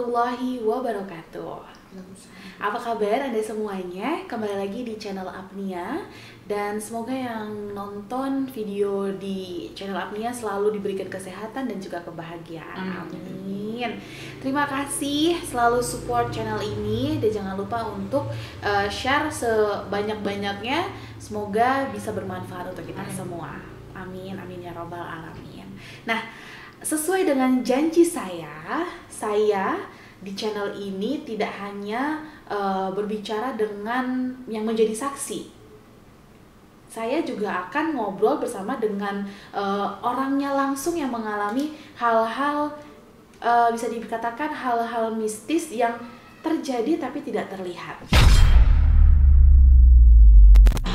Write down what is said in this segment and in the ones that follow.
warahmatullahi wabarakatuh. Apa kabar Anda semuanya? Kembali lagi di channel Apnia. Dan semoga yang nonton video di channel Apnia selalu diberikan kesehatan dan juga kebahagiaan. Amin. Terima kasih selalu support channel ini. Dan jangan lupa untuk share sebanyak-banyaknya. Semoga bisa bermanfaat untuk kita semua. Amin, amin ya robbal alamin. Nah, sesuai dengan janji saya di channel ini tidak hanya berbicara dengan yang menjadi saksi. Saya juga akan ngobrol bersama dengan orangnya langsung yang mengalami hal-hal bisa dikatakan hal-hal mistis yang terjadi tapi tidak terlihat.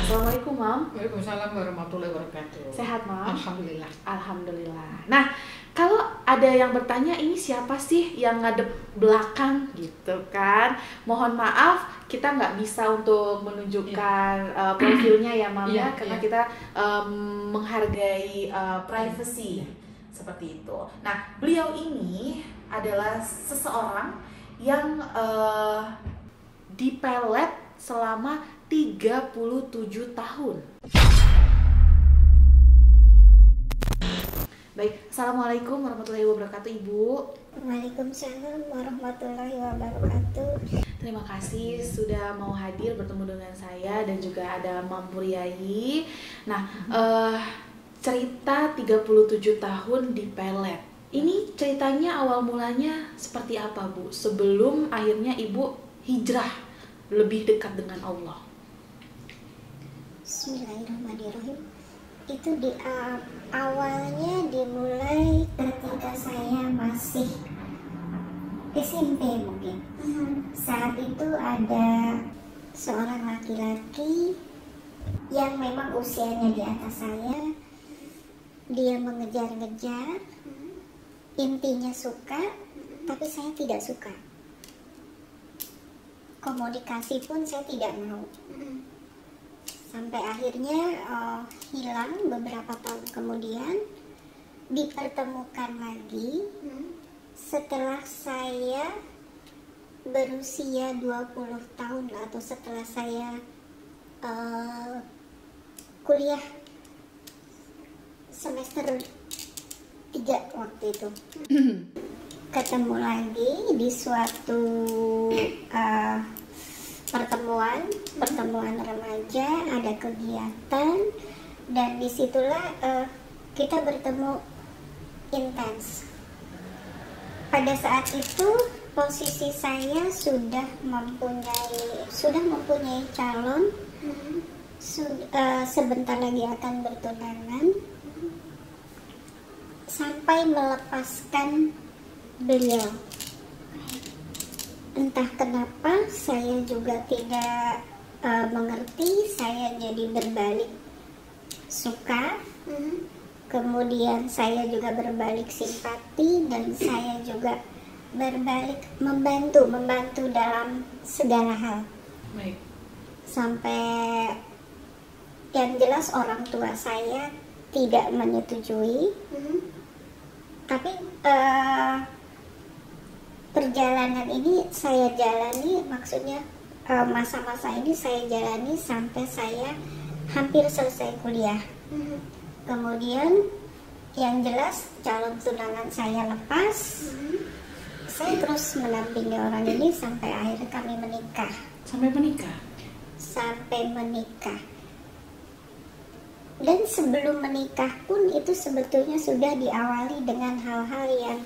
Assalamualaikum, Mam. Waalaikumsalam warahmatullahi wabarakatuh. Sehat, Mam? Alhamdulillah. Alhamdulillah. Nah, kalau ada yang bertanya ini siapa sih yang ngadep belakang gitu kan? Mohon maaf, kita nggak bisa untuk menunjukkan profilnya ya, Mam ya, karena kita menghargai privacy seperti itu. Nah, beliau ini adalah seseorang yang dipelet selama 37 tahun. Baik, Assalamualaikum warahmatullahi wabarakatuh, Ibu. Waalaikumsalam warahmatullahi wabarakatuh. Terima kasih sudah mau hadir bertemu dengan saya dan juga ada Mam Puriyai. Nah, cerita 37 tahun di pelet. Ini ceritanya awal mulanya seperti apa, Bu? Sebelum akhirnya Ibu hijrah lebih dekat dengan Allah. Bismillahirrahmanirrahim. Itu awalnya dimulai ketika saya masih SMP mungkin. Saat itu ada seorang laki-laki yang memang usianya di atas saya. Dia mengejar-ngejar, intinya suka, tapi saya tidak suka. Komunikasi pun saya tidak mau. Sampai akhirnya hilang beberapa tahun kemudian, dipertemukan lagi setelah saya berusia 20 tahun atau setelah saya kuliah semester 3 waktu itu. Ketemu lagi di suatu pertemuan remaja, ada kegiatan, dan disitulah kita bertemu intens. Pada saat itu posisi saya sudah mempunyai calon, sebentar lagi akan bertunangan, sampai melepaskan beliau. Entah kenapa saya juga tidak mengerti, saya jadi berbalik suka, kemudian saya juga berbalik simpati, dan saya juga berbalik membantu dalam segala hal. Baik. Sampai yang jelas orang tua saya tidak menyetujui, tapi perjalanan ini saya jalani, maksudnya masa-masa ini saya jalani sampai saya hampir selesai kuliah. Kemudian yang jelas calon tunangan saya lepas, saya terus menampingi orang ini sampai akhirnya kami menikah. Sampai menikah? Sampai menikah. Dan sebelum menikah pun itu sebetulnya sudah diawali dengan hal-hal yang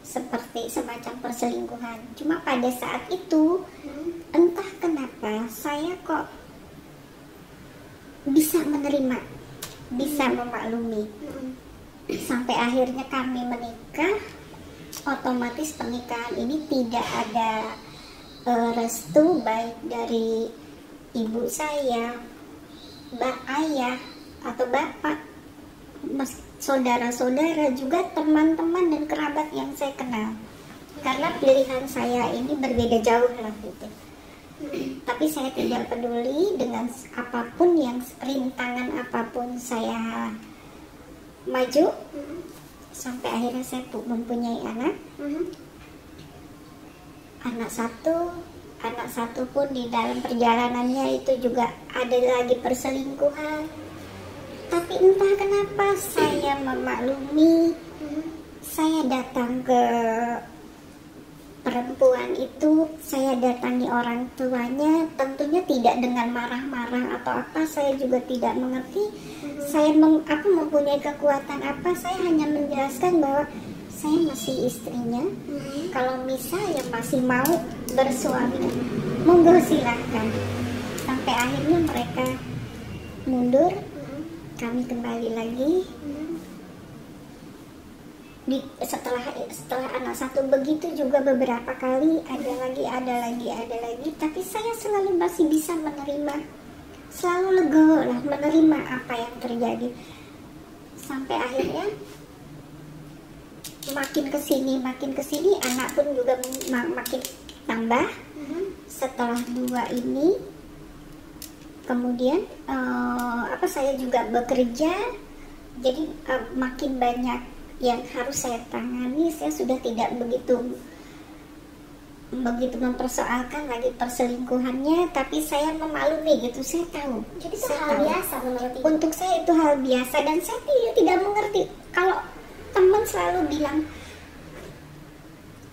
seperti semacam perselingkuhan. Cuma pada saat itu entah kenapa saya kok bisa menerima, bisa memaklumi. Sampai akhirnya kami menikah. Otomatis pernikahan ini tidak ada restu baik dari ibu saya, ayah atau bapak, saudara-saudara, juga teman-teman dan kerabat yang saya kenal. Karena pilihan saya ini berbeda jauh lah gitu. Tapi saya tidak peduli dengan apapun, yang rintangan apapun saya maju. sampai akhirnya saya mempunyai anak. Anak satu pun di dalam perjalanannya itu juga ada lagi perselingkuhan. Tapi entah kenapa saya memaklumi. Saya datang ke perempuan itu, saya datangi orang tuanya, tentunya tidak dengan marah-marah atau apa, saya juga tidak mengerti. Saya mempunyai kekuatan apa, saya hanya menjelaskan bahwa saya masih istrinya. Kalau misalnya masih mau bersuami, monggo silahkan. Sampai akhirnya mereka mundur, kami kembali lagi. Setelah anak satu begitu juga beberapa kali ada lagi, tapi saya selalu masih bisa menerima, selalu legowo lah menerima apa yang terjadi. Sampai akhirnya makin kesini anak pun juga makin tambah. Setelah 2 ini kemudian saya juga bekerja, jadi makin banyak yang harus saya tangani. Saya sudah tidak begitu mempersoalkan lagi perselingkuhannya, tapi saya memaklumi gitu. Saya tahu. Jadi itu hal biasa menurut Ibu? Untuk saya itu hal biasa, dan saya tidak mengerti kalau teman selalu bilang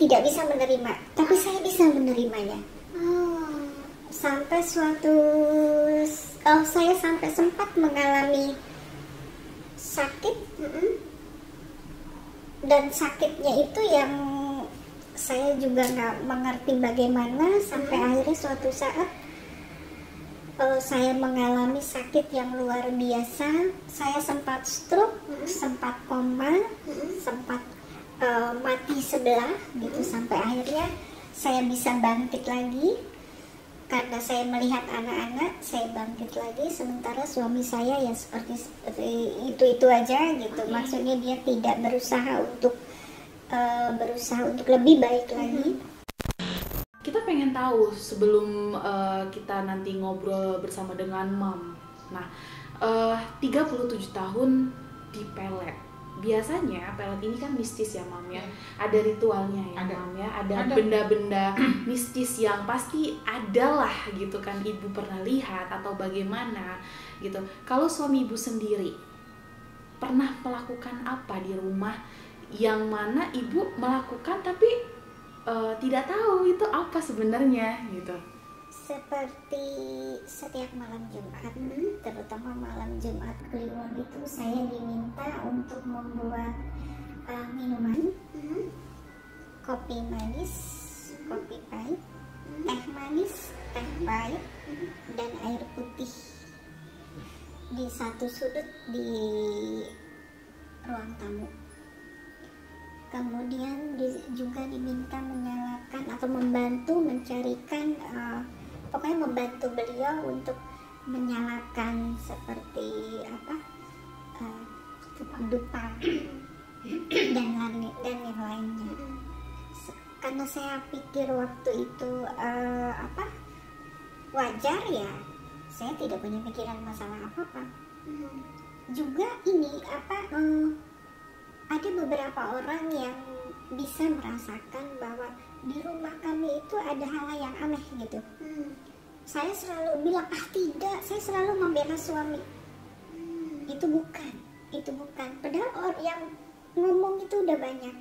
tidak bisa menerima, tapi saya bisa menerimanya. Sampai saya sampai sempat mengalami sakit. Dan sakitnya itu yang saya juga nggak mengerti bagaimana, sampai akhirnya suatu saat saya mengalami sakit yang luar biasa. Saya sempat stroke, sempat koma, sempat mati sebelah gitu. Sampai akhirnya saya bisa bangkit lagi. Karena saya melihat anak-anak, saya bangkit lagi. Sementara suami saya ya seperti itu aja gitu. Maksudnya dia tidak berusaha untuk lebih baik lagi. Kita pengen tahu sebelum kita nanti ngobrol bersama dengan Mam. Nah, 37 tahun di pelet. Biasanya pelet ini kan mistis ya Mam ya. Ada ritualnya ya Mam ya. Ada benda-benda mistis yang pasti ada lah gitu kan, Ibu pernah lihat atau bagaimana gitu. Kalau suami Ibu sendiri pernah melakukan apa di rumah yang mana Ibu melakukan tapi tidak tahu itu apa sebenarnya gitu? Seperti setiap malam Jumat, terutama malam Jumat Kliwon itu saya diminta untuk membuat minuman, kopi manis, kopi pahit, teh manis, teh pahit, dan air putih di satu sudut di ruang tamu. Kemudian juga diminta menyalakan atau membantu mencarikan, pokoknya membantu beliau untuk menyalakan seperti dupa dan yang lainnya. Karena saya pikir waktu itu wajar ya, saya tidak punya pikiran masalah apa-apa. Juga ini ada beberapa orang yang bisa merasakan bahwa di rumah kami itu ada hal yang aneh gitu. Saya selalu bilang tidak, saya selalu membela suami. Itu bukan. Padahal orang yang ngomong itu udah banyak.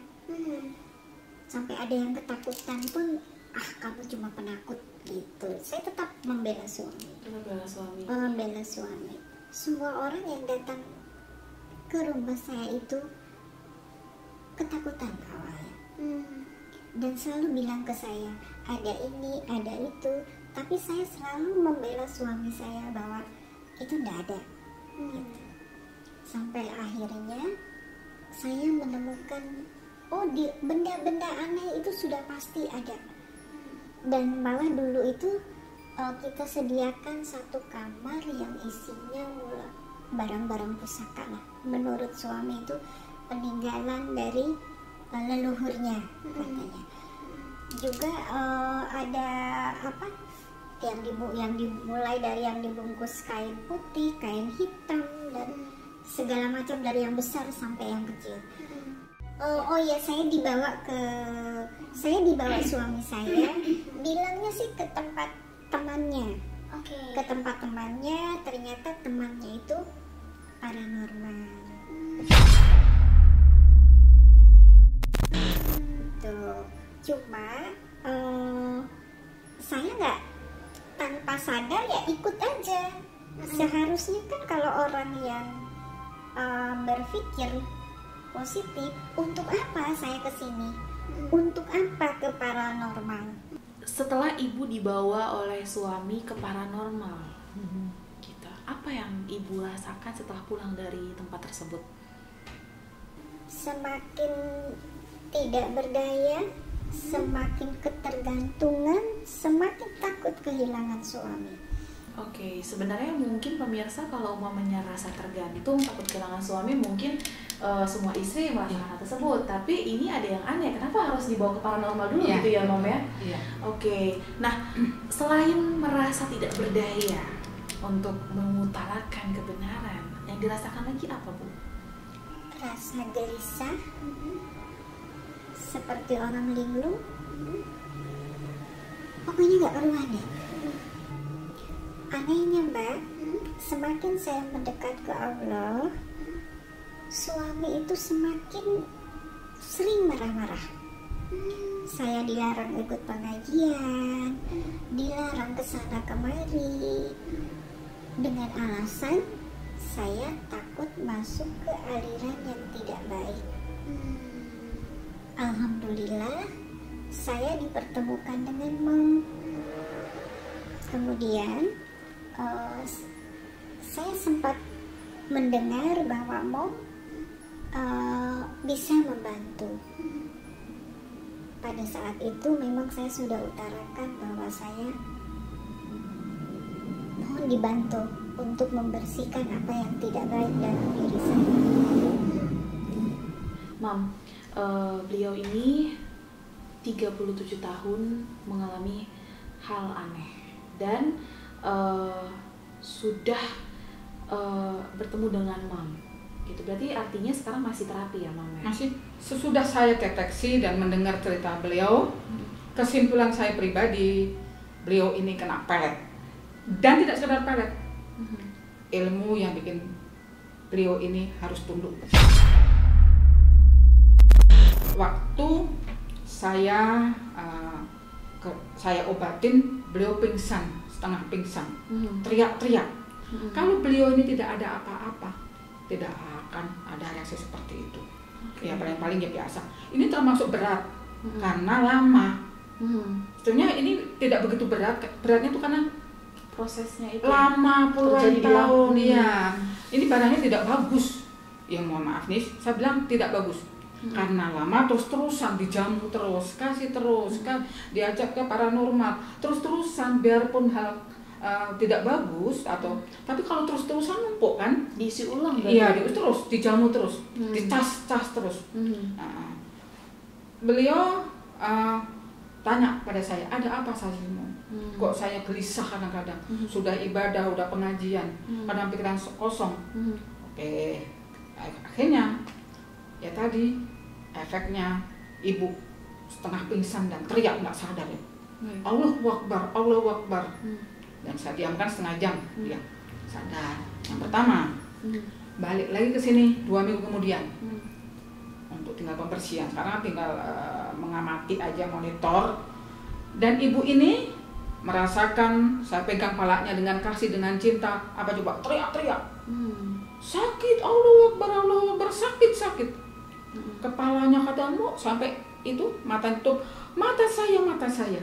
Sampai ada yang ketakutan pun, kamu cuma penakut gitu. Saya tetap membela suami. Membela suami. Semua orang yang datang ke rumah saya itu ketakutan awalnya, dan selalu bilang ke saya ada ini, ada itu, tapi saya selalu membela suami saya bahwa itu tidak ada. Gitu. Sampai akhirnya saya menemukan benda-benda aneh itu sudah pasti ada, dan malah dulu itu kita sediakan satu kamar yang isinya barang-barang pusaka lah. Menurut suami itu peninggalan dari leluhurnya katanya. Juga ada yang dimulai dari yang dibungkus kain putih, kain hitam, dan segala macam dari yang besar sampai yang kecil. Oh ya, saya dibawa suami saya, bilangnya sih ke tempat temannya. Oke. Ke tempat temannya, ternyata temannya itu paranormal. Tuh, cuma saya nggak, tanpa sadar ya ikut aja. Seharusnya kan kalau orang yang berpikir positif, untuk apa saya kesini? Untuk apa ke paranormal? Setelah ibu dibawa oleh suami ke paranormal, gitu, apa yang ibu rasakan setelah pulang dari tempat tersebut? Semakin tidak berdaya, semakin ketergantungan, semakin takut kehilangan suami. Oke, sebenarnya mungkin pemirsa kalau umpamanya rasa tergantung, takut kehilangan suami, mungkin semua istri merasakan hal tersebut. Tapi ini ada yang aneh, kenapa harus dibawa ke paranormal dulu gitu ya, Mom ya? Iya. Oke, nah selain merasa tidak berdaya untuk mengutarakan kebenaran, yang dirasakan lagi apa, Bu? Rasa gelisah, seperti orang linglung, pokoknya nggak karuan deh. Anehnya Mbak, semakin saya mendekat ke Allah, suami itu semakin sering marah-marah. Saya dilarang ikut pengajian, dilarang kesana kemari, dengan alasan saya takut masuk ke aliran yang tidak baik. Alhamdulillah, saya dipertemukan dengan Mom. Kemudian saya sempat mendengar bahwa Mom bisa membantu. Pada saat itu memang saya sudah utarakan bahwa saya mohon dibantu untuk membersihkan apa yang tidak baik dalam diri saya. Mam, beliau ini 37 tahun mengalami hal aneh dan sudah bertemu dengan Mam. Gitu. Berarti artinya sekarang masih terapi ya, Mam? Ya? Masih. Sesudah saya deteksi dan mendengar cerita beliau, kesimpulan saya pribadi, beliau ini kena pelet. Dan tidak sekedar pelet. Ilmu yang bikin beliau ini harus tunduk. Waktu saya obatin, beliau pingsan, setengah pingsan, teriak-teriak. Kalau beliau ini tidak ada apa-apa, tidak akan ada reaksi seperti itu. Ya paling-paling ya biasa. Ini termasuk berat karena lama. Sebenarnya ini tidak begitu berat. Beratnya itu karena prosesnya itu lama, puluhan tahun. Ya. Ini barangnya tidak bagus. Ya mohon maaf nih, saya bilang tidak bagus. Karena lama terus-terusan dijamu terus, kasih terus, kan diajak ke paranormal, terus-terusan biarpun hal tidak bagus atau tapi kalau terus-terusan numpuk kan diisi ulang iya terus dijamu terus dicas terus. Beliau tanya pada saya, ada apa Sazimu? Kok saya gelisah kadang-kadang, sudah ibadah, udah pengajian, kadang pikiran kosong. Oke, akhirnya ya tadi efeknya ibu setengah pingsan dan teriak nggak sadar ya. Allahu Akbar, Allahu Akbar. Dan saya diamkan setengah jam, dia sadar. Yang pertama, balik lagi ke sini 2 minggu kemudian untuk tinggal pembersihan. Sekarang tinggal mengamati aja, monitor. Dan ibu ini merasakan saya pegang palanya dengan kasih, dengan cinta. Apa coba? Teriak-teriak. Sakit, Allahu Akbar, Allahu Akbar, sakit. Kepalanya katamu sampai itu mata tutup, mata saya.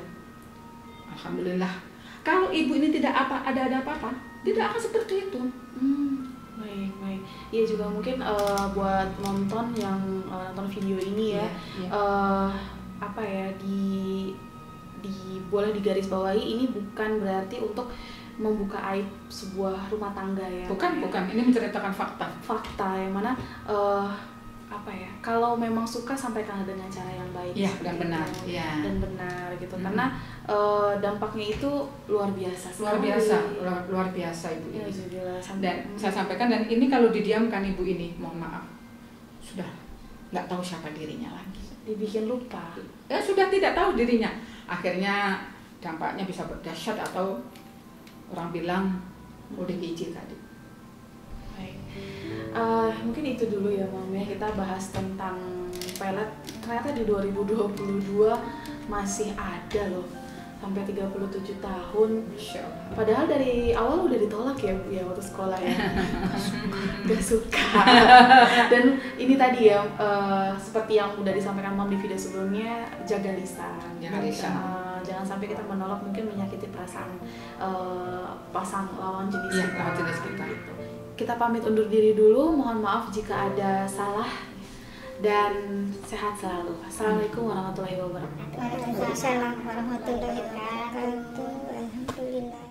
Alhamdulillah. Kalau ibu ini tidak ada apa-apa, tidak akan seperti itu. Baik. Iya juga mungkin buat nonton yang nonton video ini ya, apa ya boleh digarisbawahi, ini bukan berarti untuk membuka aib sebuah rumah tangga ya. Bukan. Ini menceritakan fakta yang mana apa ya, kalau memang suka sampaikan dengan cara yang baik dan benar gitu. Karena dampaknya itu luar biasa ibu ini. Dan saya sampaikan, dan ini kalau didiamkan ibu ini, mohon maaf, sudah nggak tahu siapa dirinya lagi. Dibikin lupa. Ya sudah tidak tahu dirinya. Akhirnya dampaknya bisa berdahsyat atau orang bilang ODGJ tadi. Baik. Mungkin itu dulu ya Mam ya, kita bahas tentang pelet. Ternyata di 2022 masih ada loh sampai 37 tahun. Padahal dari awal udah ditolak ya Bu ya waktu sekolah ya. Gak suka. Dan ini tadi ya seperti yang udah disampaikan Mam di video sebelumnya, jaga lisan. Jangan sampai kita menolak, mungkin menyakiti perasaan pasang lawan jenis kita. Gitu. Kita pamit undur diri dulu. Mohon maaf jika ada salah dan sehat selalu. Assalamualaikum warahmatullahi wabarakatuh. Waalaikumsalam warahmatullahi wabarakatuh. Alhamdulillah.